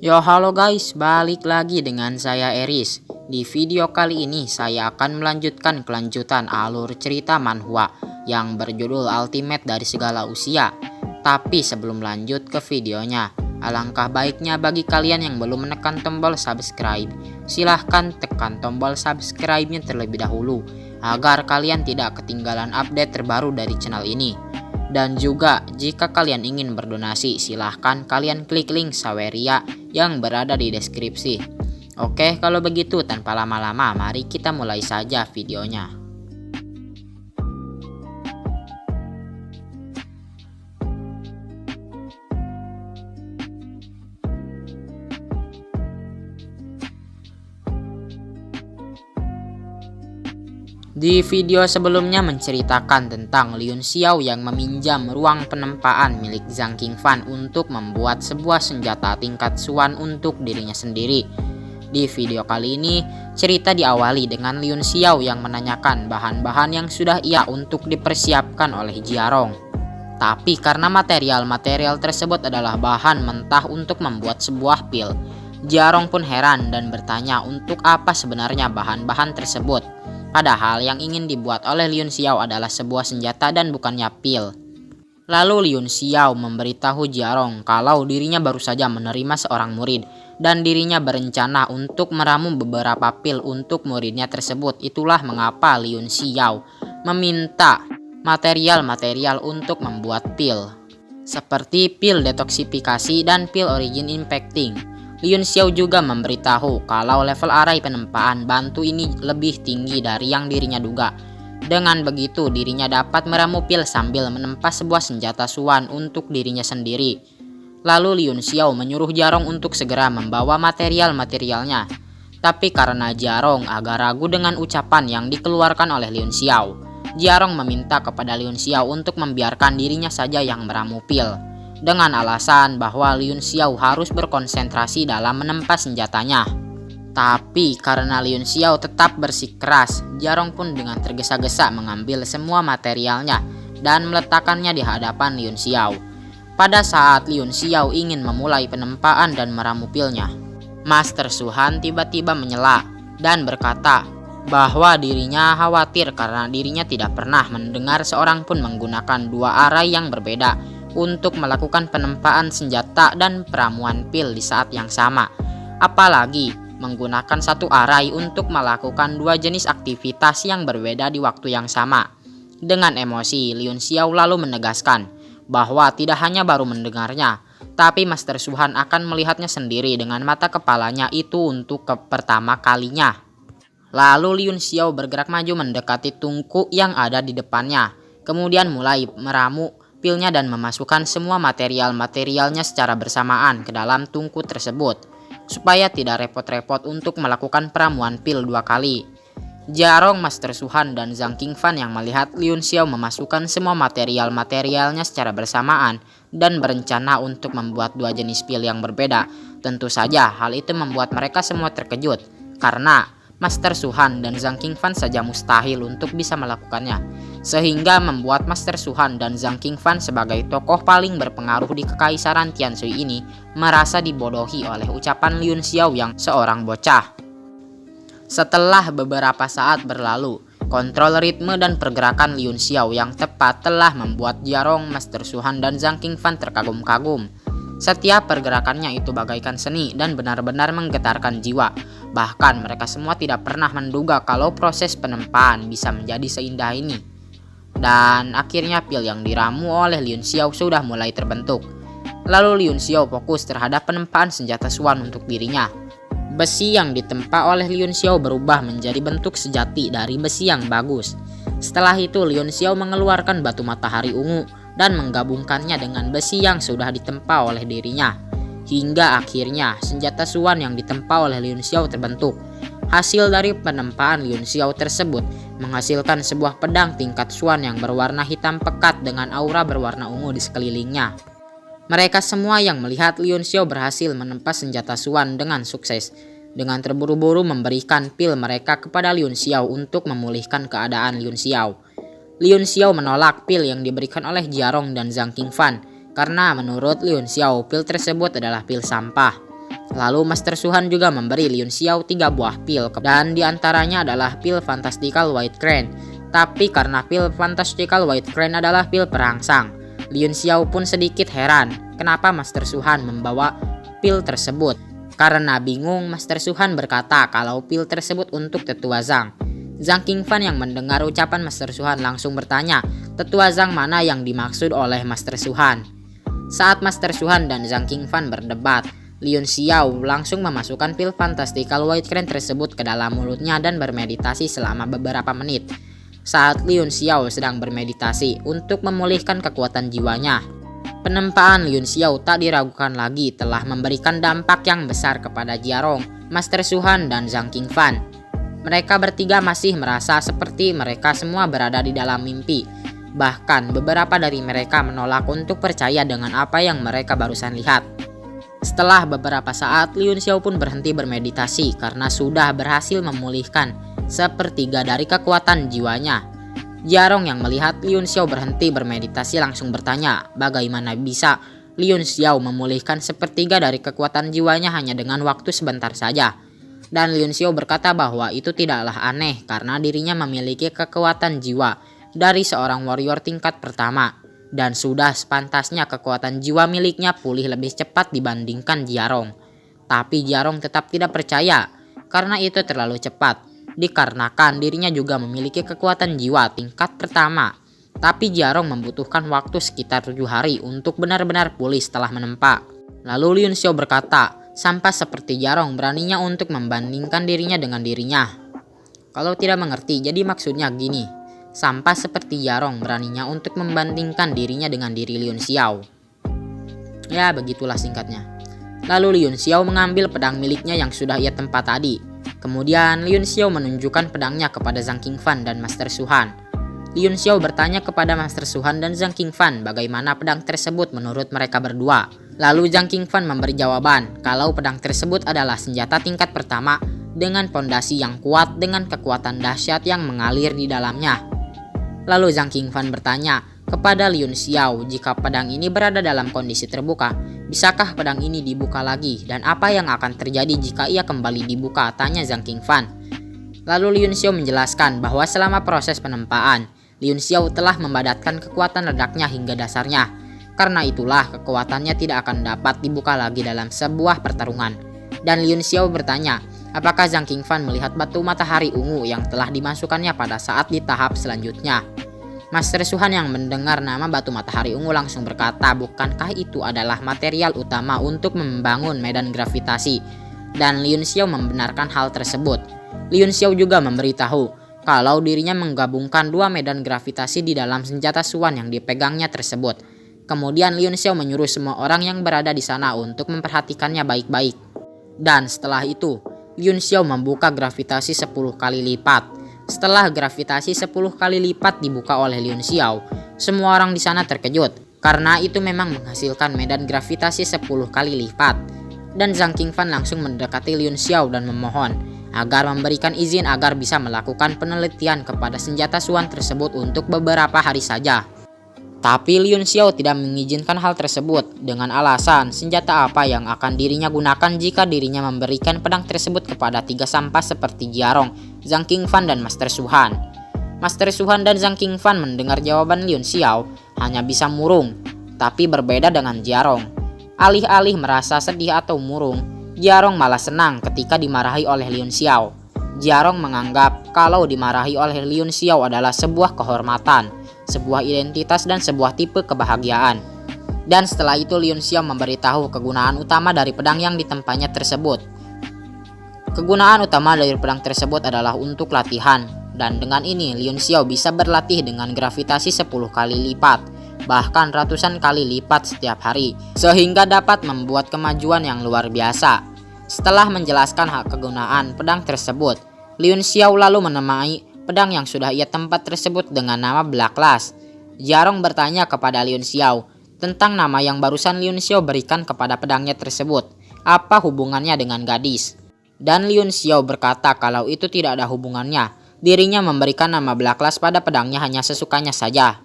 Yo halo guys, balik lagi dengan saya Eris. Di video kali ini saya akan melanjutkan kelanjutan alur cerita manhwa yang berjudul Ultimate dari Segala Usia. Tapi sebelum lanjut ke videonya, alangkah baiknya bagi kalian yang belum menekan tombol subscribe, silahkan tekan tombol subscribe-nya terlebih dahulu agar kalian tidak ketinggalan update terbaru dari channel ini. Dan juga jika kalian ingin berdonasi, silahkan kalian klik link Saweria yang berada di deskripsi. Oke, kalau begitu tanpa lama-lama mari kita mulai saja videonya. Di video sebelumnya menceritakan tentang Liun Xiao yang meminjam ruang penempaan milik Zhang Qingfan untuk membuat sebuah senjata tingkat Xuan untuk dirinya sendiri. Di video kali ini, cerita diawali dengan Liun Xiao yang menanyakan bahan-bahan yang sudah ia untuk dipersiapkan oleh Jiarong. Tapi karena material-material tersebut adalah bahan mentah untuk membuat sebuah pil, Jiarong pun heran dan bertanya untuk apa sebenarnya bahan-bahan tersebut. Padahal yang ingin dibuat oleh Liun Xiao adalah sebuah senjata dan bukannya pil. Lalu Liun Xiao memberitahu Jiarong kalau dirinya baru saja menerima seorang murid dan dirinya berencana untuk meramu beberapa pil untuk muridnya tersebut. Itulah mengapa Liun Xiao meminta material-material untuk membuat pil, seperti pil detoksifikasi dan pil origin impacting. Liun Xiao juga memberitahu kalau level arai penempaan bantu ini lebih tinggi dari yang dirinya duga. Dengan begitu dirinya dapat meramu pil sambil menempa sebuah senjata Xuan untuk dirinya sendiri. Lalu Liun Xiao menyuruh Jiarong untuk segera membawa material-materialnya. Tapi karena Jiarong agak ragu dengan ucapan yang dikeluarkan oleh Liun Xiao, Jiarong meminta kepada Liun Xiao untuk membiarkan dirinya saja yang meramu pil, dengan alasan bahwa Liun Xiao harus berkonsentrasi dalam menempa senjatanya. Tapi karena Liun Xiao tetap bersikeras, Jiarong pun dengan tergesa-gesa mengambil semua materialnya dan meletakkannya di hadapan Liun Xiao. Pada saat Liun Xiao ingin memulai penempaan dan meramu pilnya, Master Suhan tiba-tiba menyela dan berkata bahwa dirinya khawatir karena dirinya tidak pernah mendengar seorang pun menggunakan dua arai yang berbeda untuk melakukan penempaan senjata dan peramuan pil di saat yang sama, apalagi menggunakan satu arai untuk melakukan dua jenis aktivitas yang berbeda di waktu yang sama. Dengan emosi, Liun Xiao lalu menegaskan bahwa tidak hanya baru mendengarnya, tapi Master Suhan akan melihatnya sendiri dengan mata kepalanya itu untuk pertama kalinya. Lalu Liun Xiao bergerak maju mendekati tungku yang ada di depannya, kemudian mulai meramu pilnya dan memasukkan semua material-materialnya secara bersamaan ke dalam tungku tersebut, supaya tidak repot-repot untuk melakukan peramuan pil dua kali. Jiarong, Master Suhan, dan Zhang Qingfan yang melihat Liun Xiao memasukkan semua material-materialnya secara bersamaan dan berencana untuk membuat dua jenis pil yang berbeda, tentu saja hal itu membuat mereka semua terkejut, karena Master Suhan dan Zhang Qingfan saja mustahil untuk bisa melakukannya, sehingga membuat Master Suhan dan Zhang Qingfan sebagai tokoh paling berpengaruh di Kekaisaran Tianshui ini merasa dibodohi oleh ucapan Liun Xiao yang seorang bocah. Setelah beberapa saat berlalu, kontrol ritme dan pergerakan Liun Xiao yang tepat telah membuat Jiarong, Master Suhan, dan Zhang Qingfan terkagum-kagum. Setiap pergerakannya itu bagaikan seni dan benar-benar menggetarkan jiwa. Bahkan mereka semua tidak pernah menduga kalau proses penempaan bisa menjadi seindah ini. Dan akhirnya pil yang diramu oleh Liun Xiao sudah mulai terbentuk. Lalu Liun Xiao fokus terhadap penempaan senjata Xuan untuk dirinya. Besi yang ditempa oleh Liun Xiao berubah menjadi bentuk sejati dari besi yang bagus. Setelah itu Liun Xiao mengeluarkan batu matahari ungu dan menggabungkannya dengan besi yang sudah ditempa oleh dirinya. Hingga akhirnya senjata Xuan yang ditempa oleh Liun Xiao terbentuk. Hasil dari penempaan Liun Xiao tersebut menghasilkan sebuah pedang tingkat Xuan yang berwarna hitam pekat dengan aura berwarna ungu di sekelilingnya. Mereka semua yang melihat Liun Xiao berhasil menempa senjata Xuan dengan sukses, dengan terburu-buru memberikan pil mereka kepada Liun Xiao untuk memulihkan keadaan Liun Xiao. Liun Xiao menolak pil yang diberikan oleh Jiarong dan Zhang Qingfan karena menurut Liun Xiao pil tersebut adalah pil sampah. Lalu Master Suhan juga memberi Liun Xiao 3 buah pil dan diantaranya adalah pil Fantastical White Crane. Tapi karena pil Fantastical White Crane adalah pil perangsang, Liun Xiao pun sedikit heran kenapa Master Suhan membawa pil tersebut. Karena bingung, Master Suhan berkata kalau pil tersebut untuk Tetua Zhang. Zhang Qingfan yang mendengar ucapan Master Suhan langsung bertanya, Tetua Zhang mana yang dimaksud oleh Master Suhan? Saat Master Suhan dan Zhang Qingfan berdebat, Liun Xiao langsung memasukkan pil Fantastical White Crane tersebut ke dalam mulutnya dan bermeditasi selama beberapa menit. Saat Liun Xiao sedang bermeditasi untuk memulihkan kekuatan jiwanya, penempaan Liun Xiao tak diragukan lagi telah memberikan dampak yang besar kepada Jiarong, Master Suhan, dan Zhang Qingfan. Mereka bertiga masih merasa seperti mereka semua berada di dalam mimpi. Bahkan beberapa dari mereka menolak untuk percaya dengan apa yang mereka barusan lihat. Setelah beberapa saat, Liun Xiao pun berhenti bermeditasi karena sudah berhasil memulihkan sepertiga dari kekuatan jiwanya. Jiarong yang melihat Liun Xiao berhenti bermeditasi langsung bertanya, bagaimana bisa Liun Xiao memulihkan sepertiga dari kekuatan jiwanya hanya dengan waktu sebentar saja. Dan Liun Xiao berkata bahwa itu tidaklah aneh karena dirinya memiliki kekuatan jiwa dari seorang warrior tingkat pertama. Dan sudah sepantasnya kekuatan jiwa miliknya pulih lebih cepat dibandingkan Jiarong. Tapi Jiarong tetap tidak percaya karena itu terlalu cepat, dikarenakan dirinya juga memiliki kekuatan jiwa tingkat pertama. Tapi Jiarong membutuhkan waktu sekitar 7 hari untuk benar-benar pulih setelah menempa. Lalu Liun Xiao berkata, sampai seperti Jiarong beraninya untuk membandingkan dirinya dengan dirinya. Kalau tidak mengerti, jadi maksudnya gini. Sampai seperti Jiarong beraninya untuk membandingkan dirinya dengan diri Liun Xiao. Ya, begitulah singkatnya. Lalu Liun Xiao mengambil pedang miliknya yang sudah ia tempa tadi. Kemudian Liun Xiao menunjukkan pedangnya kepada Zhang Qingfan dan Master Suhan. Liun Xiao bertanya kepada Master Suhan dan Zhang Qingfan bagaimana pedang tersebut menurut mereka berdua. Lalu Zhang Qingfan memberi jawaban kalau pedang tersebut adalah senjata tingkat pertama dengan pondasi yang kuat dengan kekuatan dahsyat yang mengalir di dalamnya. Lalu Zhang Qingfan bertanya kepada Liun Xiao, jika pedang ini berada dalam kondisi terbuka, bisakah pedang ini dibuka lagi dan apa yang akan terjadi jika ia kembali dibuka, tanya Zhang Qingfan. Lalu Liun Xiao menjelaskan bahwa selama proses penempaan, Liun Xiao telah memadatkan kekuatan ledaknya hingga dasarnya. Karena itulah kekuatannya tidak akan dapat dibuka lagi dalam sebuah pertarungan. Dan Liun Xiao bertanya, apakah Zhang Qingfan melihat batu matahari ungu yang telah dimasukkannya pada saat di tahap selanjutnya? Master Suhan yang mendengar nama batu matahari ungu langsung berkata, bukankah itu adalah material utama untuk membangun medan gravitasi? Dan Liun Xiao membenarkan hal tersebut. Liun Xiao juga memberitahu kalau dirinya menggabungkan 2 medan gravitasi di dalam senjata Suan yang dipegangnya tersebut. Kemudian Liun Xiao menyuruh semua orang yang berada di sana untuk memperhatikannya baik-baik. Dan setelah itu, Liun Xiao membuka gravitasi 10 kali lipat. Setelah gravitasi 10 kali lipat dibuka oleh Liun Xiao, semua orang di sana terkejut karena itu memang menghasilkan medan gravitasi 10 kali lipat. Dan Zhang Qingfan langsung mendekati Liun Xiao dan memohon agar memberikan izin agar bisa melakukan penelitian kepada senjata Suan tersebut untuk beberapa hari saja. Tapi Liun Xiao tidak mengizinkan hal tersebut dengan alasan senjata apa yang akan dirinya gunakan jika dirinya memberikan pedang tersebut kepada 3 sampah seperti Jiarong, Zhang Qingfan, dan Master Suhan. Master Suhan dan Zhang Qingfan mendengar jawaban Liun Xiao hanya bisa murung, tapi berbeda dengan Jiarong. Alih-alih merasa sedih atau murung, Jiarong malah senang ketika dimarahi oleh Liun Xiao. Jiarong menganggap kalau dimarahi oleh Liun Xiao adalah sebuah kehormatan, sebuah identitas, dan sebuah tipe kebahagiaan. Dan setelah itu Liun Xiao memberitahu kegunaan utama dari pedang yang ditempanya tersebut. Kegunaan utama dari pedang tersebut adalah untuk latihan, dan dengan ini Liun Xiao bisa berlatih dengan gravitasi 10 kali lipat, bahkan ratusan kali lipat setiap hari, sehingga dapat membuat kemajuan yang luar biasa. Setelah menjelaskan hak kegunaan pedang tersebut, Liun Xiao lalu menemai pedang yang sudah ia tempat tersebut dengan nama Black Lash. Jiarong bertanya kepada Liun Xiao tentang nama yang barusan Liun Xiao berikan kepada pedangnya tersebut. Apa hubungannya dengan gadis? Dan Liun Xiao berkata kalau itu tidak ada hubungannya. Dirinya memberikan nama Black Lash pada pedangnya hanya sesukanya saja.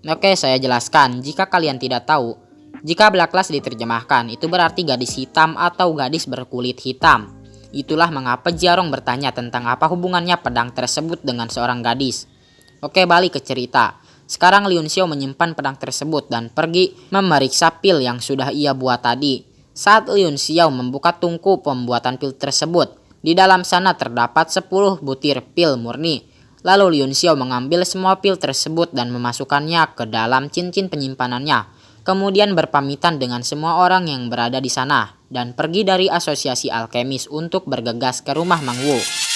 Oke, saya jelaskan. Jika kalian tidak tahu, Jika Blacklas diterjemahkan, itu berarti gadis hitam atau gadis berkulit hitam. Itulah mengapa Jiarong bertanya tentang apa hubungannya pedang tersebut dengan seorang gadis. Oke, balik ke cerita. Sekarang Liun Xiao menyimpan pedang tersebut dan pergi memeriksa pil yang sudah ia buat tadi. Saat Liun Xiao membuka tungku pembuatan pil tersebut, di dalam sana terdapat 10 butir pil murni. Lalu Liun Xiao mengambil semua pil tersebut dan memasukkannya ke dalam cincin penyimpanannya. Kemudian berpamitan dengan semua orang yang berada di sana dan pergi dari asosiasi alkemis untuk bergegas ke rumah Mang Wu.